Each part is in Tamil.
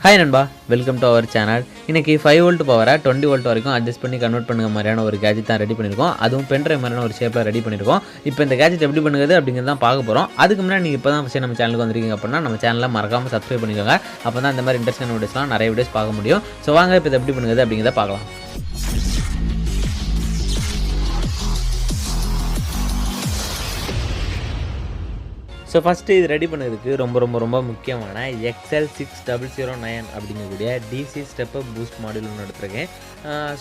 ஹாய் நண்பா, வெல்கம் டு அவர் சேனல். இன்றைக்கி 5 வோல்ட் பவரை 20 வோல்ட் வரைக்கும் அட்ஜஸ்ட் பண்ணி கன்வெர்ட் பண்ணுற மாதிரியான ஒரு கேஜெட் தான் ரெடி பண்ணியிருக்கோம். அதுவும் பென்ட்ரைவ் மாதிரியான ஒரு ஷேப்பில் ரெடி பண்ணியிருக்கோம். இப்போ இந்த கேஜெட் எப்படி பண்ணுறது அப்படிங்கிறது தான் பார்க்க போகிறோம். அதுக்கு முன்னாடி நீங்கள் இப்போ தான் ஃபஸ்ட்டு நம்ம சேனலுக்கு வந்திருக்கீங்க அப்படின்னா நம்ம சேனலை மறக்காமல் சப்ஸ்கிரைப் பண்ணிக்கோங்க. அப்போ தான் இந்த மாதிரி இன்ட்ரெஸ்டான வீடியோஸ்லாம் நிறைய வீடியோஸ் பார்க்க முடியும். ஸோ வாங்க இப்போ இதை எப்படி பண்ணுறது அப்படிங்கிறத பார்க்கலாம். ஸோ ஃபஸ்ட்டு இது ரெடி பண்ணதுக்கு ரொம்ப முக்கியமான XL6009 அப்படிங்கக்கூடிய டிசி ஸ்டெப்பப் பூஸ்ட் மாடியூல் ஒன்று எடுத்துருக்கேன்.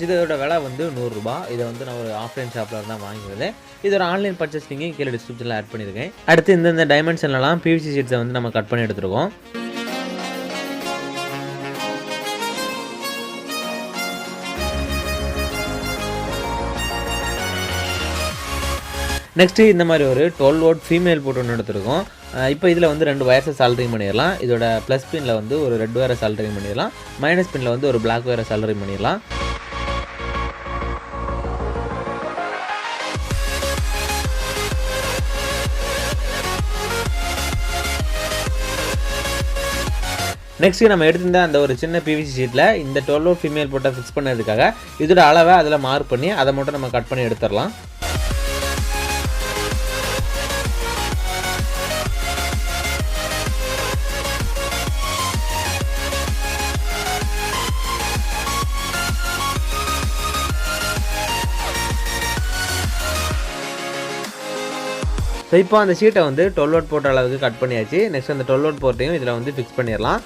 இதோட விலை வந்து ₹100. இதை வந்து நான் ஒரு ஆஃப்லைன் ஷாப்பில் தான் வாங்கினது. இதோட ஆன்லைன் பர்ச்சேஸ் லிங்க் கீழே டிஸ்கிரிப்ஷனில் ஆட் பண்ணியிருக்கேன். அடுத்து இந்த டைமென்ஷன்லாம் PVC ஷீட்ஸை வந்து நம்ம கட் பண்ணி எடுத்துருக்கோம். நெக்ஸ்ட்டு இந்த மாதிரி ஒரு 12 வோல்ட் ஃபீமேல் போட்டு ஒன்று எடுத்துருக்கோம். இப்போ இதில் வந்து 2 வயர்ஸை சால்டரிங் பண்ணிடலாம். இதோட ப்ளஸ் பின்னில் வந்து ஒரு ரெட் வயரை சால்டரிங் பண்ணிடலாம். மைனஸ் பின்னில் வந்து ஒரு பிளாக் வயரை சால்டரிங் பண்ணிடலாம். நெக்ஸ்ட்டு நம்ம எடுத்திருந்த அந்த ஒரு சின்ன PVC ஷீட்டில் இந்த 12 வோல்ட் ஃபீமேல் போட்டை ஃபிக்ஸ் பண்ணதுக்காக இதோட அளவை அதில் மார்க் பண்ணி அதை மட்டும் நம்ம கட் பண்ணி எடுத்துடலாம். ஸோ இப்போ அந்த ஷீட்டை வந்து 12 வோல்ட் போட்ட அளவுக்கு கட் பண்ணியாச்சு. நெக்ஸ்ட் அந்த 12 வோல்ட் போர்ட்டையும் இதில் வந்து ஃபிக்ஸ் பண்ணிடலாம்.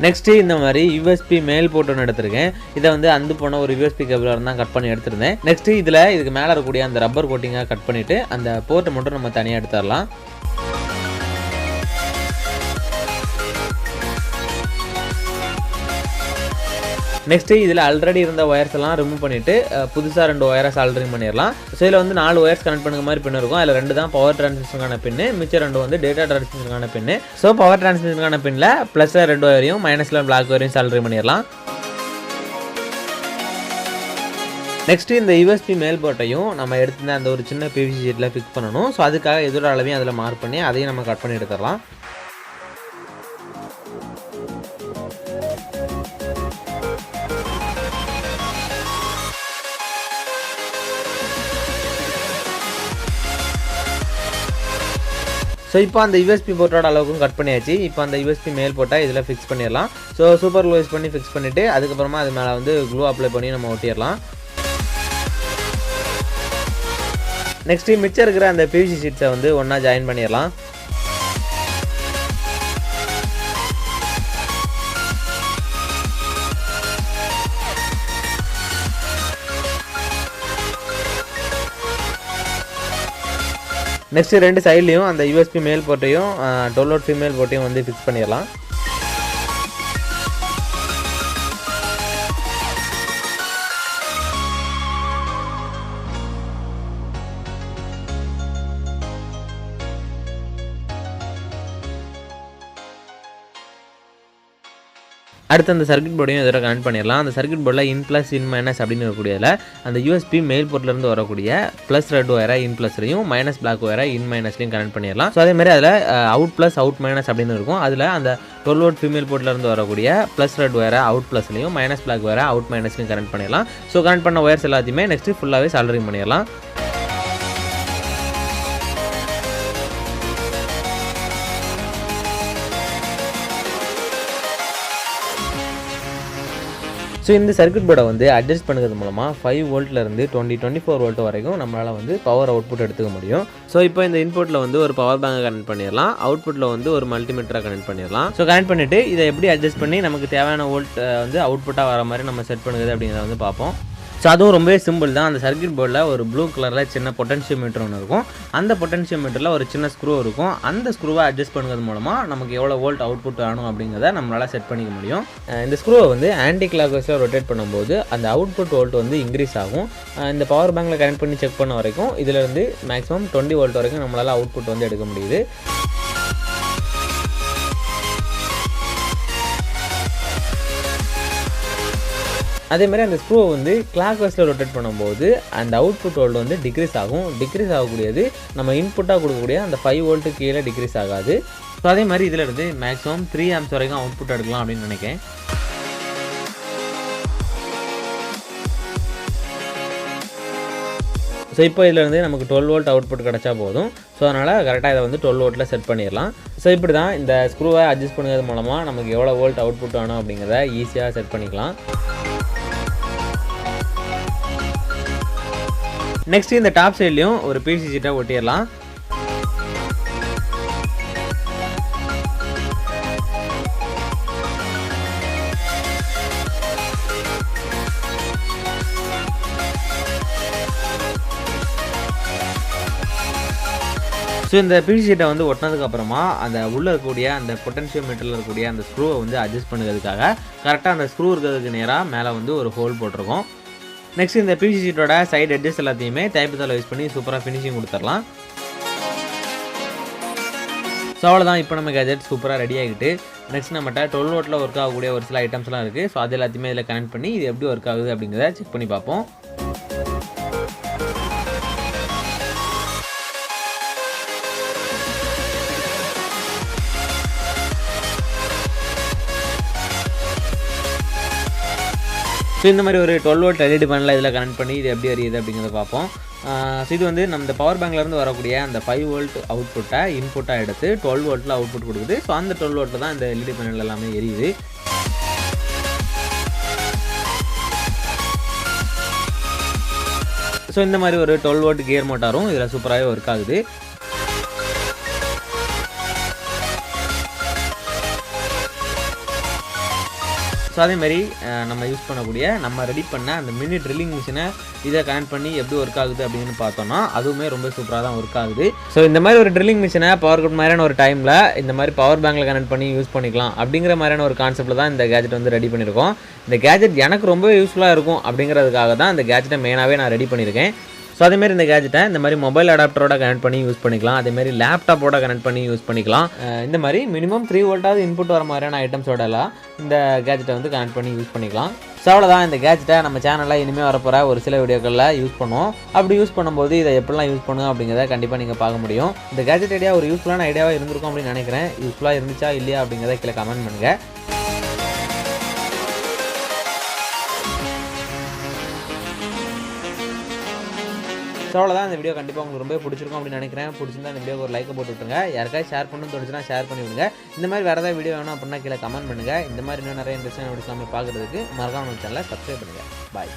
நெக்ஸ்ட்டு இந்த மாதிரி USB மேல் போட்டு ஒன்று எடுத்திருக்கேன். இதை வந்து அந்து போன ஒரு USB கேபிள் தான் கட் பண்ணி எடுத்திருந்தேன். நெக்ஸ்ட்டு இதில் இதுக்கு மேலே இருக்கக்கூடிய அந்த ரப்பர் கோட்டிங்காக கட் பண்ணிவிட்டு அந்த போர்ட்டை மட்டும் நம்ம தனியாக எடுத்துடலாம். நெக்ஸ்ட்டு இதில் ஆல்ரெடி இருந்த ஒயர்ஸ் எல்லாம் ரிமூவ் பண்ணிவிட்டு புதுசாக 2 ஒயரை சால்டரிங் பண்ணிடலாம். ஸோ இதில் வந்து 4 ஒயர்ஸ் கனெக்ட் பண்ணுற மாதிரி பின் இருக்கும். அதில் 2 தான் பவர் டிரான்ஸ்மிஷனுக்கான பின்னு, மிச்சம் 2 வந்து டேட்டா டிரான்ஸ்மிஷனுக்கான பின்னு. ஸோ பவர் டிரான்ஸ்மிஷனுக்கான பின்னில் ப்ளஸில் ரெட் ஒயரையும் மைனஸில் பிளாக் ஒயரையும் சால்டரிங் பண்ணிடலாம். நெக்ஸ்ட்டு இந்த USB மேல் போட்டையும் நம்ம எடுத்துருந்த அந்த ஒரு சின்ன PVC ஷீட்டில் ஃபிக்ஸ் பண்ணணும். ஸோ அதுக்காக இதோட அளவையும் அதில் மார்க் பண்ணி அதையும் நம்ம கட் பண்ணி எடுத்துடலாம். ஸோ இப்போ அந்த USB போர்ட்டோட அளவுக்கும் கட் பண்ணியாச்சு. இப்போ அந்த USB மேல் போட்டால் இதில் ஃபிக்ஸ் பண்ணிடலாம். ஸோ சூப்பர் க்ளூ யூஸ் பண்ணி ஃபிக்ஸ் பண்ணிவிட்டு அதுக்கப்புறமா அது மேலே வந்து க்ளூ அப்ளை பண்ணி நம்ம ஒட்டிடலாம். நெக்ஸ்ட்டு மிச்சம் இருக்கிற அந்த PVC ஷீட்ஸை வந்து ஒன்றா ஜாயின் பண்ணிடலாம். நெக்ஸ்ட்டு 2 சைட்லேயும் அந்த USB மேல் போட்டையும் 12 வோல்ட் ஃபீமேல் போட்டையும் வந்து ஃபிக்ஸ் பண்ணிடலாம். அடுத்து அந்த சர்க்யூட் போர்டையும் இதோட கனெக்ட் பண்ணிடலாம். அந்த சர்க்யூட் போர்டில் இன் ப்ளஸ் இன் மைனஸ் அப்படின்னு இருக்கக்கூடியதில் அந்த USB மேல் போர்ட்லேருந்து வரக்கூடிய ப்ளஸ் ரெட் ஒயரை இன் ப்ளஸ்லையும் மைனஸ் பிளாக் ஒயரை இன் மைனஸ்லையும் கனெக்ட் பண்ணிடலாம். ஸோ அதேமாதிரி அதில் அவுட் ப்ளஸ் அவுட் மைனஸ் அப்படின்னு இருக்கும். அதில் அந்த 12 வோல்ட் ஃபீமேல் போர்ட்லேருந்து வரக்கூடிய ப்ளஸ் ரெட் ஒயரை அவுட் ப்ளஸ்லையும் மைனஸ் பிளாக் ஒயரை அவுட் மைனஸ்லையும் கனெக்ட் பண்ணிடலாம். ஸோ கனெக்ட் பண்ண ஒயர்ஸ் எல்லாத்தையுமே நெக்ஸ்ட்டு ஃபுல்லாகவே சால்டரிங் பண்ணிடலாம். ஸோ இந்த சர்க்யூட் போர்டை வந்து அட்ஜஸ்ட் பண்ணுறது மூலமாக 5 வோல்ட்லேருந்து 24 வோல்ட் வரைக்கும் நம்மளால் வந்து பவர் அவுட்புட் எடுத்துக்க முடியும். ஸோ இப்போ இந்த இன்புட்டில் வந்து ஒரு பவர் பேங்கை கனெக்ட் பண்ணிடலாம். அவுட்புட்டில் வந்து ஒரு மல்டிமீட்டரை கனெக்ட் பண்ணிடலாம். ஸோ கனெக்ட் பண்ணிவிட்டு இதை எப்படி அட்ஜஸ்ட் பண்ணி நமக்கு தேவையான வோல்ட் வந்து அவுட்புட்டாக வர மாதிரி நம்ம செட் பண்ணுறது அப்படிங்கிறத வந்து பார்ப்போம். ஸோ அதுவும் ரொம்பவே சிம்பிள் தான். அந்த சர்க்யூட் போர்டில் ஒரு ப்ளூ கலரில் சின்ன பொட்டன்ஷியோமீட்டர் ஒன்று இருக்கும். அந்த பொட்டன்ஷியோமீட்டரில் ஒரு சின்ன ஸ்க்ரூ இருக்கும். அந்த ஸ்க்ரூவை அட்ஜஸ்ட் பண்ணுறது மூலமாக நமக்கு எவ்வளோ வோல்ட் அவுட்புட் வேணும் அப்படிங்கிறத நம்மளால் செட் பண்ணிக்க முடியும். இந்த ஸ்க்ரூவை வந்து ஆன்டி கிளாக் வைஸில் ரொட்டேட் பண்ணும்போது அந்த அவுட்புட் வோல்ட் வந்து இன்க்ரீஸ் ஆகும். இந்த பவர் பேங்கில் கனெக்ட் பண்ணி செக் பண்ண வரைக்கும் இதிலேருந்து மேக்ஸிமம் 20 வோல்ட் வரைக்கும் நம்மளால் அவுட்புட் வந்து எடுக்க முடியுது. அதே மாதிரி அந்த ஸ்க்ரூவை வந்து கிளாக் வைஸில் ரொட்டேட் பண்ணும்போது அந்த அவுட்புட் வோல்ட் வந்து டிக்ரீஸ் ஆகும். டிக்ரீஸ் ஆகக்கூடியது நம்ம இன்புட்டாக கொடுக்கக்கூடிய அந்த 5 வோல்ட்டு கீழே டிக்ரீஸ் ஆகாது. ஸோ அதே மாதிரி இதில் இருந்து மேக்ஸிமம் 3 ஆம்ஸ் வரைக்கும் அவுட்புட் எடுக்கலாம் அப்படின்னு நினைக்கிறேன். ஸோ இப்போ இதில் இருந்து நமக்கு 12 வோல்ட் அவுட்புட் கிடச்சா போதும். ஸோ அதனால் கரெக்டாக இதை வந்து 12 வோல்ட்டில் செட் பண்ணிடலாம். ஸோ இப்படி தான் இந்த ஸ்க்ரூவை அட்ஜஸ்ட் பண்ணுறது மூலமாக நமக்கு எவ்வளோ வோல்ட் அவுட்புட் வேணும் அப்படிங்கிறத ஈஸியாக செட் பண்ணிக்கலாம். நெக்ஸ்ட் இந்த டாப் சைட்லேயும் ஒரு பிசி சீட்டை ஒட்டிடலாம். ஸோ இந்த பிசி சீட்டை வந்து ஒட்டினதுக்கப்புறமா அந்த உள்ளே இருக்கக்கூடிய அந்த பொட்டன்ஷியோமீட்டரில் இருக்கக்கூடிய அந்த ஸ்க்ரூவை வந்து அட்ஜஸ்ட் பண்ணுறதுக்காக கரெக்டாக அந்த ஸ்க்ரூ இருக்கிறதுக்கு நேராக மேலே வந்து ஒரு ஹோல் போட்டிருக்கோம். நெக்ஸ்ட் இந்த பிசி சீட்டோட சைடு எட்ஜஸ் எல்லாத்தையுமே டைப்புத்தால் யூஸ் பண்ணி சூப்பராக ஃபினிஷிங் கொடுத்துடலாம். ஸோ அவ்வளோதான், இப்போ நம்ம கேஜெட் சூப்பராக ரெடி ஆகிட்டு நெக்ஸ்ட் நம்மகிட்ட 12 வோல்ட்டில் ஒர்க் ஆகக்கூடிய ஒரு சில ஐட்டம்ஸ்லாம் இருக்குது. ஸோ அது எல்லாத்தையுமே இதில் கனெக்ட் பண்ணி இது எப்படி ஒர்க் ஆகுது அப்படிங்கிறத செக் பண்ணி பார்ப்போம். ஸோ இந்த மாதிரி ஒரு 12 வோல்ட் எல்இடி பேனலில் இதில் கனெக்ட் பண்ணி இது எப்படி எரியுது அப்படிங்கிறத பார்ப்போம். ஸோ இது வந்து நம்ம இந்த பவர் பேங்க்லேருந்து வரக்கூடிய அந்த 5 வோல்ட் அவுட்புட்டை இன்புட்டாக எடுத்து 12 வோல்ட்டில் அவுட்புட் கொடுக்குது. ஸோ அந்த 12 வோல்ட்டில் தான் இந்த எல்இடி பேனல் எல்லாமே எரியுது. ஸோ இந்த மாதிரி ஒரு 12 வோல்ட் கியர் மோட்டாரும் இதில் சூப்பராகவே ஒர்க் ஆகுது. ஸோ அதேமாதிரி நம்ம யூஸ் பண்ணக்கூடிய நம்ம ரெடி பண்ண அந்த மினி ட்ரில்லிங் மிஷினை இதை கனெக்ட் பண்ணி எப்படி ஒர்க் ஆகுது அப்படின்னு பார்த்தோம்னா அதுவுமே ரொம்ப சூப்பராக தான் ஒர்க் ஆகுது. ஸோ இந்த மாதிரி ஒரு ட்ரில்லிங் மிஷினை பவர் கட் மாதிரியான ஒரு டைமில் இந்த மாதிரி பவர் பேங்கில் கனெக்ட் பண்ணி யூஸ் பண்ணிக்கலாம் அப்படிங்கிற மாதிரியான ஒரு கான்செப்ட்டில் தான் இந்த கேஜெட் வந்து ரெடி பண்ணியிருக்கோம். இந்த கேஜெட் எனக்கு ரொம்ப யூஸ்ஃபுல்லாக இருக்கும் அப்படிங்கிறதுக்காக தான் இந்த கேஜெட்டை மெயினாகவே நான் ரெடி பண்ணியிருக்கேன். ஸோ அதேமாதிரி இந்த கேஜெட்டை இந்த மாதிரி மொபைல் அடாப்டரோட கனெக்ட் பண்ணி யூஸ் பண்ணிக்கலாம். அதேமாதிரி லேப்டாப்போட கனெக்ட் பண்ணி யூஸ் பண்ணிக்கலாம். இந்த மாதிரி மினிமம் 3 வோல்ட்டாவது இன்புட் வர மாதிரியான ஐட்டம்ஸோடலாம் இந்த கேஜெட்டை வந்து கனெக்ட் பண்ணி யூஸ் பண்ணிக்கலாம். ஸோ அவ்வளோதான், இந்த கேஜெட்டை நம்ம சேனலில் இனிமேல் வரப்போகிற ஒரு சில வீடியோக்களில் யூஸ் பண்ணுவோம். அப்படி யூஸ் பண்ணும்போது இதை எப்படிலாம் யூஸ் பண்ணுங்க அப்படிங்கிறத கண்டிப்பாக நீங்கள் பார்க்க முடியும். இந்த கேஜெட் ஐடியா ஒரு யூஸ்ஃபுல்லான ஐடியாவாக இருந்திருக்கும் அப்படின்னு நினைக்கிறேன். யூஸ்ஃபுல்லாக இருந்துச்சா இல்லையா அப்படிங்கிறத கீழே கமெண்ட் பண்ணுங்கள். ஸோ அவ்வளோதான், இந்த வீடியோ கண்டிப்பாக உங்களுக்கு ரொம்ப பிடிச்சிருக்கும் அப்படின்னு நினைக்கிறேன். பிடிச்சிருந்தா இந்த வீடியோ ஒரு லைக் போட்டு விட்டுருங்க. யாருக்காவது ஷேர் பண்ணணும்னு தோணுச்சுன்னா ஷேர் பண்ணி விடுங்க. இந்த மாதிரி வேறு ஏதாவது வீடியோ வேணும் அப்படின்னா கீழே கமெண்ட் பண்ணுங்கள். இந்த மாதிரி இன்னும் நிறைய இன்ட்ரெஸ்டான வீடியோஸ் நம்ம பார்க்குறதுக்கு மறக்காம நம்ம சேனலை சப்ஸ்கிரைப் பண்ணுங்கள். பாய்.